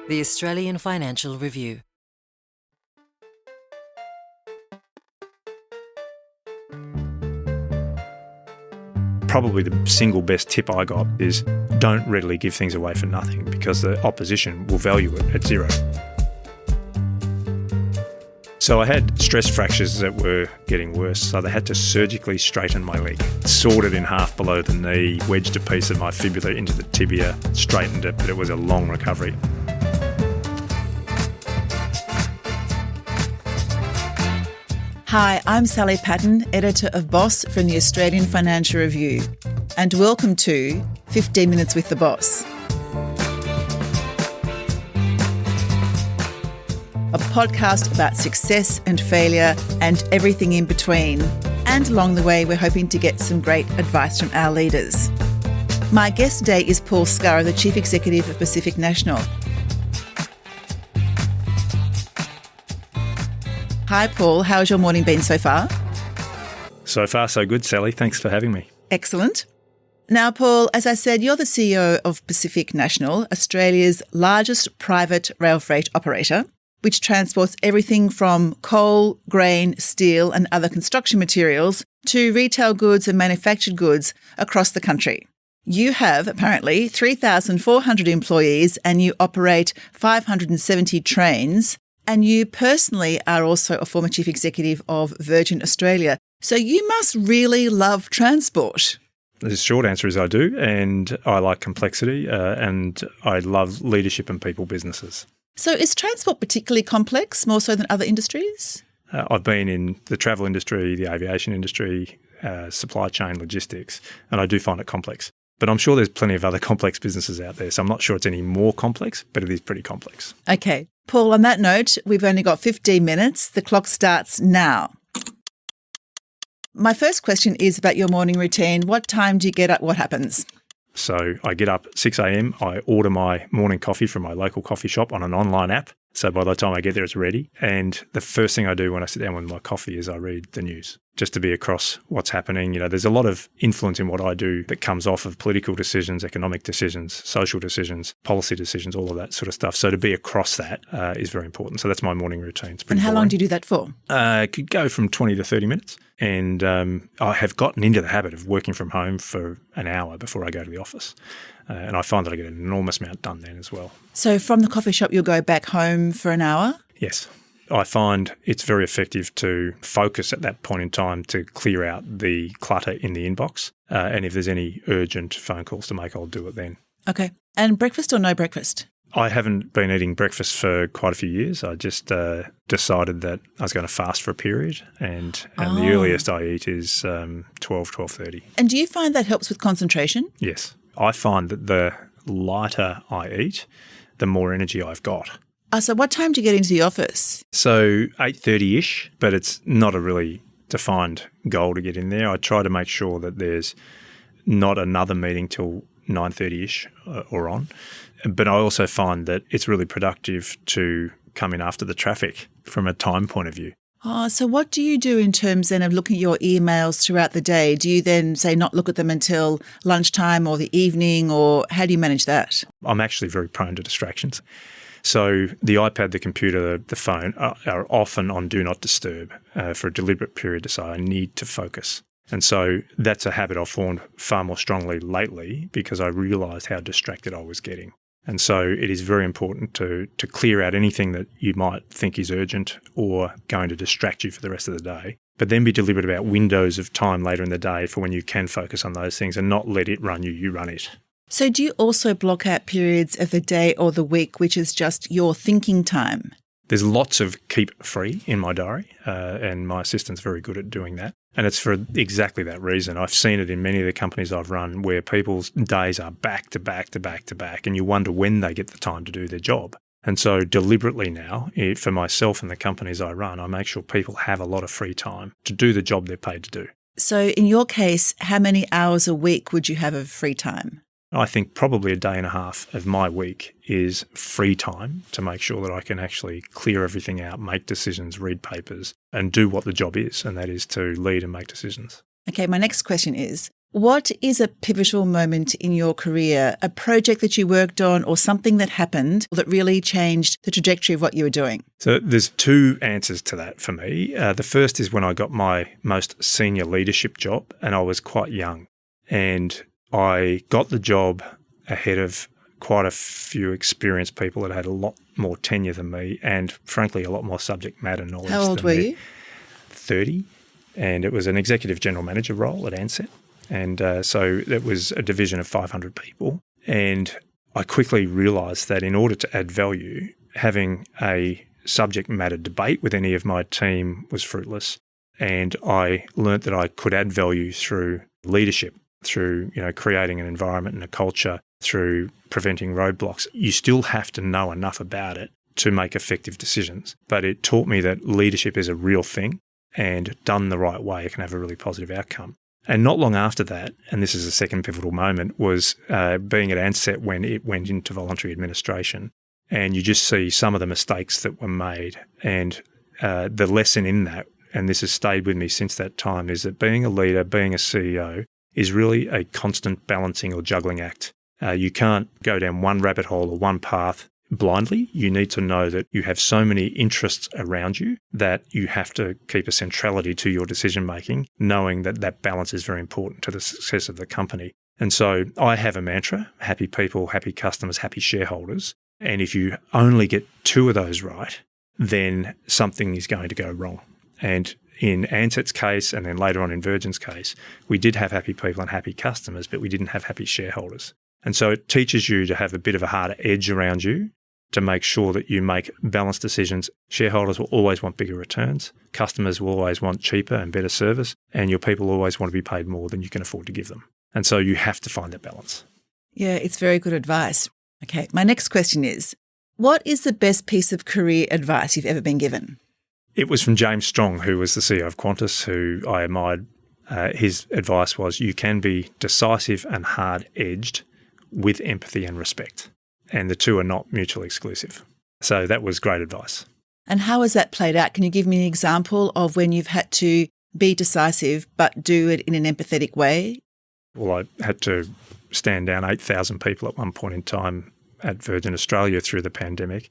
The Australian Financial Review. Probably the single best tip I got is don't readily give things away for nothing, because the opposition will value it at zero. So I had stress fractures that were getting worse, so they had to surgically straighten my leg. Sawed it in half below the knee, wedged a piece of my fibula into the tibia, straightened it, but it was a long recovery. Hi, I'm Sally Patton, editor of Boss from the Australian Financial Review, and welcome to 15 Minutes with the Boss, a podcast about success and failure and everything in between. And along the way, we're hoping to get some great advice from our leaders. My guest today is Paul Scurrah, the Chief Executive of Pacific National. Hi, Paul. How's your morning been so far? So far, so good, Sally. Thanks for having me. Excellent. Now, Paul, as I said, you're the CEO of Pacific National, Australia's largest private rail freight operator, which transports everything from coal, grain, steel and other construction materials to retail goods and manufactured goods across the country. You have, apparently, 3,400 employees and you operate 570 trains. And you personally are also a former chief executive of Virgin Australia. So you must really love transport. The short answer is I do, and I like complexity, and I love leadership and people businesses. So is transport particularly complex, more so than other industries? I've been in the travel industry, the aviation industry, supply chain logistics, and I do find it complex. But I'm sure there's plenty of other complex businesses out there, so I'm not sure it's any more complex, but it is pretty complex. Okay. Paul, on that note, we've only got 15 minutes. The clock starts now. My first question is about your morning routine. What time do you get up? What happens? So I get up at 6 a.m. I order my morning coffee from my local coffee shop on an online app. So by the time I get there, it's ready. And the first thing I do when I sit down with my coffee is I read the news, just to be across what's happening. You know, there's a lot of influence in what I do that comes off of political decisions, economic decisions, social decisions, policy decisions, all of that sort of stuff. So to be across that is very important. So that's my morning routine. It's pretty And how boring. long do you do that for? It could go from 20 to 30 minutes. And I have gotten into the habit of working from home for an hour before I go to the office. And I find that I get an enormous amount done then as well. So from the coffee shop, you'll go back home for an hour? Yes. I find it's very effective to focus at that point in time to clear out the clutter in the inbox. And if there's any urgent phone calls to make, I'll do it then. Okay. And breakfast or no breakfast? I haven't been eating breakfast for quite a few years. I just decided that I was going to fast for a period, and the earliest I eat is 12:30. And do you find that helps with concentration? Yes. I find that the lighter I eat, the more energy I've got. So what time do you get into the office? So 8:30-ish, but it's not a really defined goal to get in there. I try to make sure that there's not another meeting till 9:30-ish or on. But I also find that it's really productive to come in after the traffic from a time point of view. So what do you do in terms then of looking at your emails throughout the day? Do you then say not look at them until lunchtime or the evening, or how do you manage that? I'm actually very prone to distractions. So the iPad, the computer, the phone are often on do not disturb for a deliberate period to say I need to focus. And so that's a habit I've formed far more strongly lately because I realised how distracted I was getting. And so it is very important to clear out anything that you might think is urgent or going to distract you for the rest of the day, but then be deliberate about windows of time later in the day for when you can focus on those things and not let it run you, you run it. So do you also block out periods of the day or the week which is just your thinking time? There's lots of keep free in my diary, and my assistant's very good at doing that. And it's for exactly that reason. I've seen it in many of the companies I've run where people's days are back to back to back to back, and you wonder when they get the time to do their job. And so deliberately now, for myself and the companies I run, I make sure people have a lot of free time to do the job they're paid to do. So in your case, how many hours a week would you have of free time? I think probably a day and a half of my week is free time to make sure that I can actually clear everything out, make decisions, read papers, and do what the job is, and that is to lead and make decisions. Okay, my next question is, What is a pivotal moment in your career, a project that you worked on or something that happened that really changed the trajectory of what you were doing? So there's two answers to that for me. The first is when I got my most senior leadership job and I was quite young. And I got the job ahead of quite a few experienced people that had a lot more tenure than me and, frankly, a lot more subject matter knowledge than me. How old were you? 30. And it was an executive general manager role at Ansett. And so it was a division of 500 people. And I quickly realised that in order to add value, having a subject matter debate with any of my team was fruitless. And I learnt that I could add value through leadership, through creating an environment and a culture, through preventing roadblocks. You still have to know enough about it to make effective decisions. But it taught me that leadership is a real thing and done the right way, it can have a really positive outcome. And not long after that, and this is the second pivotal moment, was being at Ansett when it went into voluntary administration. And you just see some of the mistakes that were made. And the lesson in that, and this has stayed with me since that time, is that being a leader, being a CEO, is really a constant balancing or juggling act. You can't go down one rabbit hole or one path blindly. You need to know that you have so many interests around you that you have to keep a centrality to your decision making, knowing that that balance is very important to the success of the company. And so I have a mantra: happy people, happy customers, happy shareholders. And if you only get two of those right, then something is going to go wrong. And in Ansett's case, and then later on in Virgin's case, we did have happy people and happy customers, but we didn't have happy shareholders. And so it teaches you to have a bit of a harder edge around you to make sure that you make balanced decisions. Shareholders will always want bigger returns. Customers will always want cheaper and better service. And your people always want to be paid more than you can afford to give them. And so you have to find that balance. Yeah, it's very good advice. Okay, my next question is, what is the best piece of career advice you've ever been given? It was from James Strong, who was the CEO of Qantas, who I admired. His advice was, you can be decisive and hard-edged with empathy and respect. And the two are not mutually exclusive. So that was great advice. And how has that played out? Can you give me an example of when you've had to be decisive but do it in an empathetic way? Well, I had to stand down 8,000 people at one point in time at Virgin Australia through the pandemic.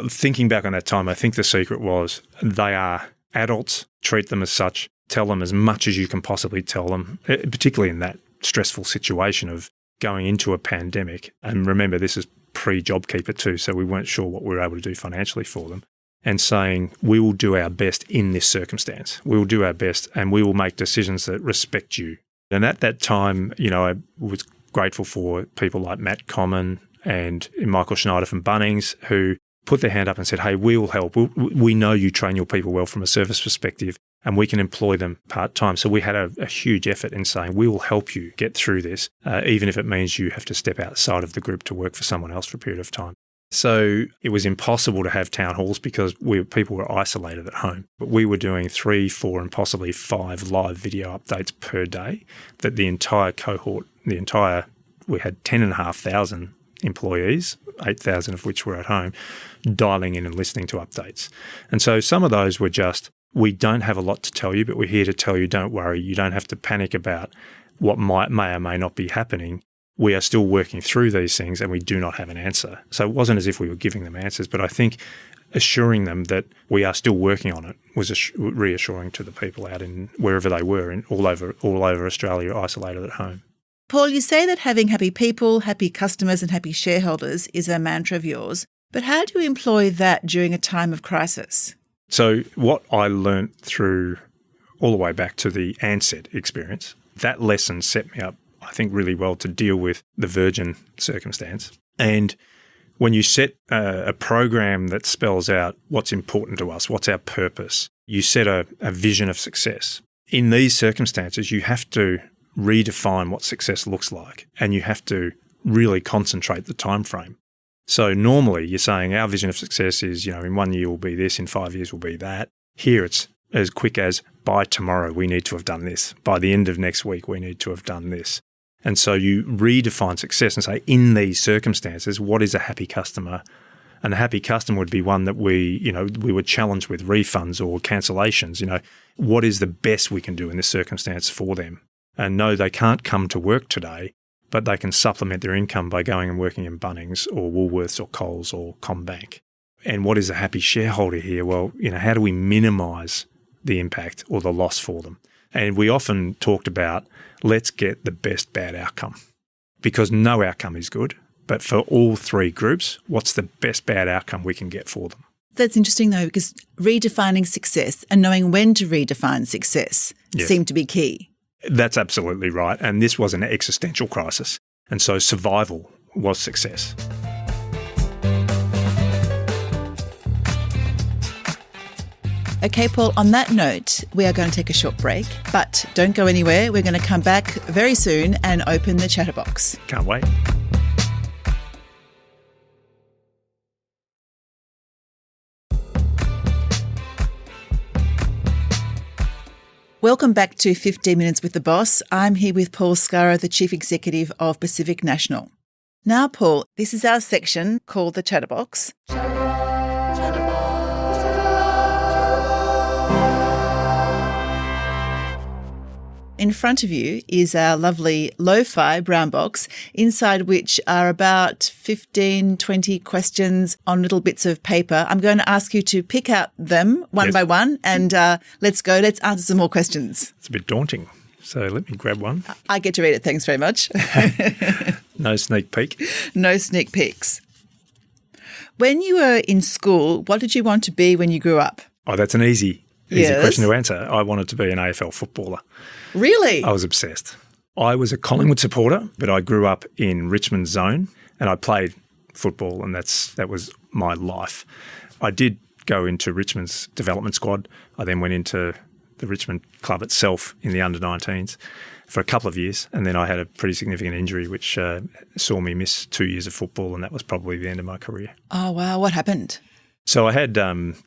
Thinking back on that time, I think the secret was they are adults, treat them as such, tell them as much as you can possibly tell them, particularly in that stressful situation of going into a pandemic. And remember, this is pre-JobKeeper too, so we weren't sure what we were able to do financially for them. And saying, we will do our best in this circumstance. We will do our best and we will make decisions that respect you. And at that time, I was grateful for people like Matt Common and Michael Schneider from Bunnings, who put their hand up and said, hey, we will help. We know you train your people well from a service perspective and we can employ them part-time. So we had a huge effort in saying, we will help you get through this, even if it means you have to step outside of the group to work for someone else for a period of time. So it was impossible to have town halls because people were isolated at home. But we were doing 3, 4 and possibly 5 live video updates per day that the entire cohort, we had 10,500 employees, 8,000 of which were at home, dialing in and listening to updates. And so some of those were just, we don't have a lot to tell you, but we're here to tell you, don't worry, you don't have to panic about what may or may not be happening. We are still working through these things and we do not have an answer. So it wasn't as if we were giving them answers, but I think assuring them that we are still working on it was reassuring to the people out in wherever they were, in all over Australia, isolated at home. Paul, you say that having happy people, happy customers and happy shareholders is a mantra of yours, but how do you employ that during a time of crisis? So what I learnt through all the way back to the Ansett experience, that lesson set me up, I think, really well to deal with the Virgin circumstance. And when you set a program that spells out what's important to us, what's our purpose, you set a vision of success. In these circumstances, you have to redefine what success looks like and you have to really concentrate the time frame. So normally you're saying our vision of success is, in 1 year will be this, in 5 years will be that. Here it's as quick as by tomorrow we need to have done this. By the end of next week we need to have done this. And so you redefine success and say, in these circumstances, what is a happy customer? And a happy customer would be one that we would challenge with refunds or cancellations. What is the best we can do in this circumstance for them? And no, they can't come to work today, but they can supplement their income by going and working in Bunnings or Woolworths or Coles or CommBank. And what is a happy shareholder here? Well, how do we minimise the impact or the loss for them? And we often talked about, let's get the best bad outcome, because no outcome is good. But for all three groups, what's the best bad outcome we can get for them? That's interesting though, because redefining success and knowing when to redefine success seem to be key. That's absolutely right. And this was an existential crisis. And so survival was success. Okay, Paul, on that note, we are going to take a short break, but don't go anywhere. We're going to come back very soon and open the chatterbox. Can't wait. Welcome back to 15 Minutes with the Boss. I'm here with Paul Scurrah, the Chief Executive of Pacific National. Now, Paul, this is our section called the Chatterbox. In front of you is our lovely lo-fi brown box, inside which are about 15, 20 questions on little bits of paper. I'm going to ask you to pick out them one by one and let's go. Let's answer some more questions. It's a bit daunting, so let me grab one. I get to read it. Thanks very much. No sneak peek. No sneak peeks. When you were in school, what did you want to be when you grew up? Oh, that's an easy question to answer. I wanted to be an AFL footballer. Really? I was obsessed. I was a Collingwood supporter, but I grew up in Richmond zone and I played football, and that was my life. I did go into Richmond's development squad. I then went into the Richmond club itself in the under-19s for a couple of years, and then I had a pretty significant injury which saw me miss 2 years of football, and that was probably the end of my career. Oh, wow. What happened? So I had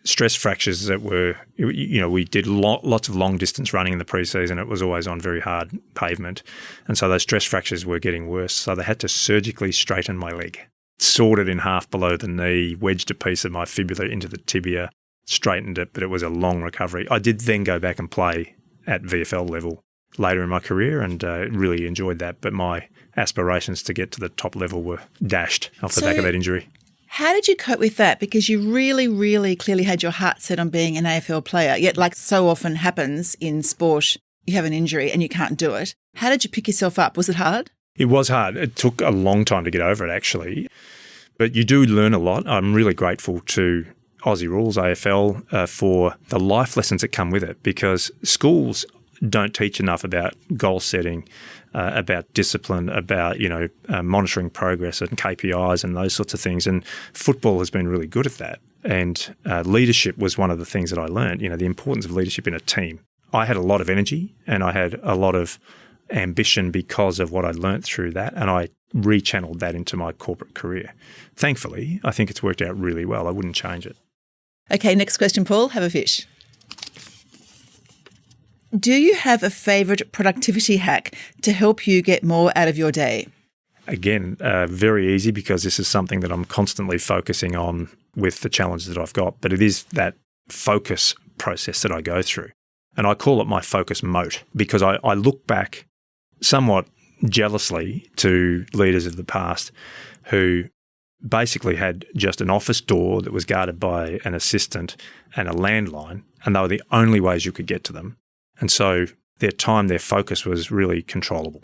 stress fractures that were, we did lots of long distance running in the pre-season. It was always on very hard pavement. And so those stress fractures were getting worse. So they had to surgically straighten my leg, sawed it in half below the knee, wedged a piece of my fibula into the tibia, straightened it, but it was a long recovery. I did then go back and play at VFL level later in my career and really enjoyed that. But my aspirations to get to the top level were dashed off the back of that injury. How did you cope with that? Because you really, really clearly had your heart set on being an AFL player, yet like so often happens in sport, you have an injury and you can't do it. How did you pick yourself up? Was it hard? It was hard. It took a long time to get over it, actually. But you do learn a lot. I'm really grateful to Aussie Rules, AFL, for the life lessons that come with it, because schools don't teach enough about goal setting, about discipline, about monitoring progress and KPIs and those sorts of things. And football has been really good at that. And leadership was one of the things that I learned. The importance of leadership in a team. I had a lot of energy and I had a lot of ambition because of what I learnt through that, and I rechanneled that into my corporate career. Thankfully, I think it's worked out really well. I wouldn't change it. Okay, next question, Paul. Have a fish. Do you have a favourite productivity hack to help you get more out of your day? Again, very easy, because this is something that I'm constantly focusing on with the challenges that I've got, but it is that focus process that I go through. And I call it my focus moat, because I look back somewhat jealously to leaders of the past who basically had just an office door that was guarded by an assistant and a landline, and they were the only ways you could get to them. And so their focus was really controllable.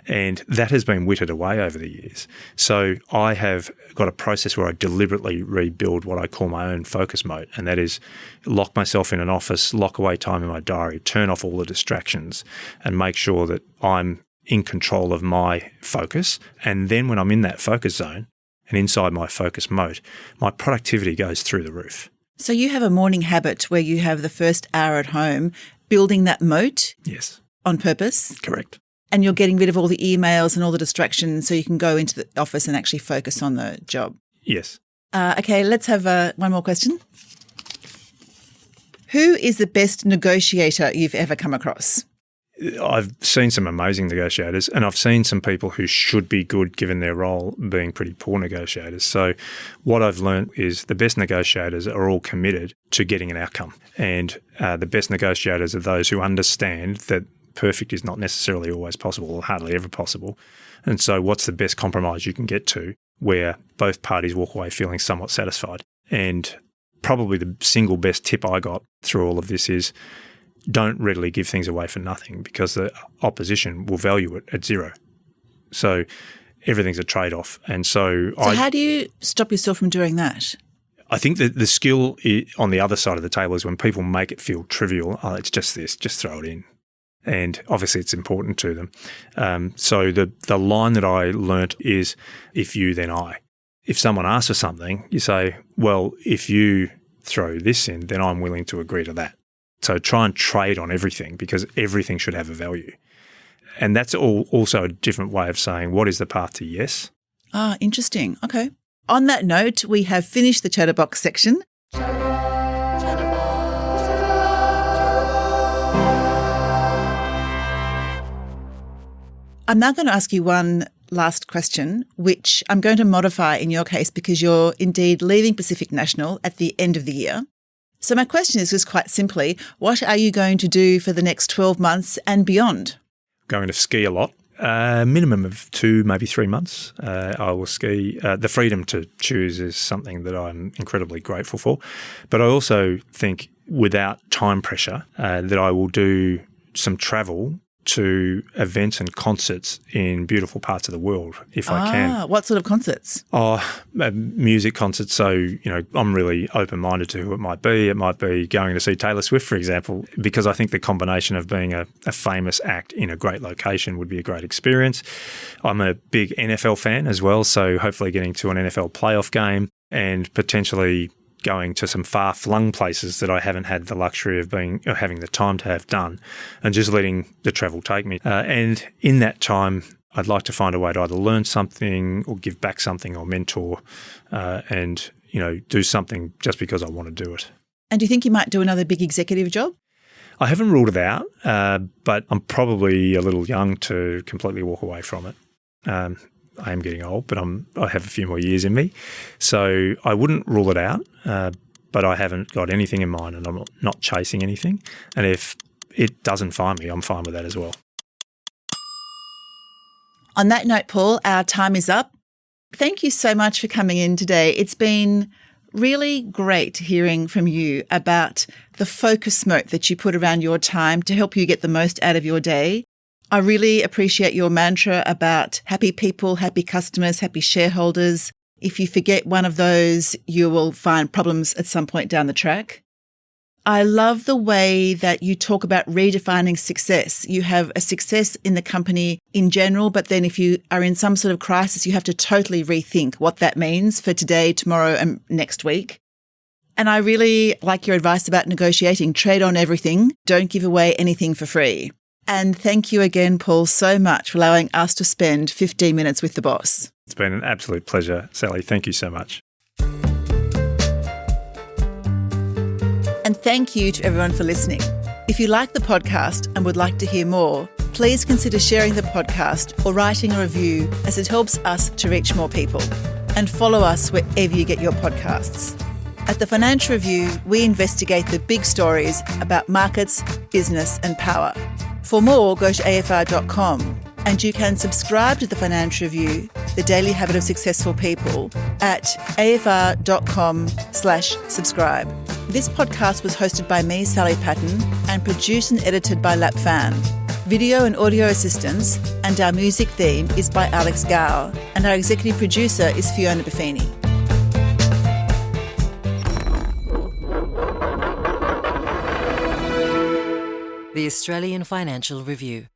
And that has been whittled away over the years. So I have got a process where I deliberately rebuild what I call my own focus moat, and that is lock myself in an office, lock away time in my diary, turn off all the distractions, and make sure that I'm in control of my focus. And then when I'm in that focus zone and inside my focus moat, my productivity goes through the roof. So you have a morning habit where you have the first hour at home building that moat? Yes. On purpose? Correct. And you're getting rid of all the emails and all the distractions so you can go into the office and actually focus on the job? Yes. Okay, let's have one more question. Who is the best negotiator you've ever come across? I've seen some amazing negotiators, and I've seen some people who should be good given their role being pretty poor negotiators. So what I've learned is the best negotiators are all committed to getting an outcome. And the best negotiators are those who understand that perfect is not necessarily always possible or hardly ever possible. And so what's the best compromise you can get to where both parties walk away feeling somewhat satisfied? And probably the single best tip I got through all of this is don't readily give things away for nothing, because the opposition will value it at zero. So everything's a trade-off. And so how do you stop yourself from doing that? I think that the skill on the other side of the table is when people make it feel trivial, oh, it's just this, just throw it in. And obviously it's important to them. So the line that I learnt is, if you, then I. If someone asks for something, you say, well, if you throw this in, then I'm willing to agree to that. So try and trade on everything, because everything should have a value. And that's also a different way of saying, what is the path to yes? Ah, interesting. Okay. On that note, we have finished the Chatterbox section. I'm now going to ask you one last question, which I'm going to modify in your case because you're indeed leaving Pacific National at the end of the year. So my question is just quite simply, what are you going to do for the next 12 months and beyond? Going to ski a lot, minimum of 2, maybe 3 months. I will ski. The freedom to choose is something that I'm incredibly grateful for. But I also think, without time pressure, that I will do some travel to events and concerts in beautiful parts of the world if I can. What sort of concerts? Music concerts. So, I'm really open-minded to who it might be. It might be going to see Taylor Swift, for example, because I think the combination of being a famous act in a great location would be a great experience. I'm a big NFL fan as well, so hopefully getting to an NFL playoff game and potentially going to some far-flung places that I haven't had the luxury of having the time to have done, and just letting the travel take me. And in that time, I'd like to find a way to either learn something or give back something or mentor, and do something just because I want to do it. And do you think you might do another big executive job? I haven't ruled it out, but I'm probably a little young to completely walk away from it. I am getting old, but I have a few more years in me. So I wouldn't rule it out, but I haven't got anything in mind, and I'm not chasing anything. And if it doesn't find me, I'm fine with that as well. On that note, Paul, our time is up. Thank you so much for coming in today. It's been really great hearing from you about the focus moat that you put around your time to help you get the most out of your day. I really appreciate your mantra about happy people, happy customers, happy shareholders. If you forget one of those, you will find problems at some point down the track. I love the way that you talk about redefining success. You have a success in the company in general, but then if you are in some sort of crisis, you have to totally rethink what that means for today, tomorrow, and next week. And I really like your advice about negotiating. Trade on everything. Don't give away anything for free. And thank you again, Paul, so much for allowing us to spend 15 minutes with the boss. It's been an absolute pleasure, Sally. Thank you so much. And thank you to everyone for listening. If you like the podcast and would like to hear more, please consider sharing the podcast or writing a review, as it helps us to reach more people. And follow us wherever you get your podcasts. At The Financial Review, we investigate the big stories about markets, business and power. For more, go to afr.com, and you can subscribe to The Financial Review, the daily habit of successful people, at afr.com/subscribe. This podcast was hosted by me, Sally Patton, and produced and edited by Lap Fan. Video and audio assistance, and our music theme is by Alex Gow, and our executive producer is Fiona Buffini. The Australian Financial Review.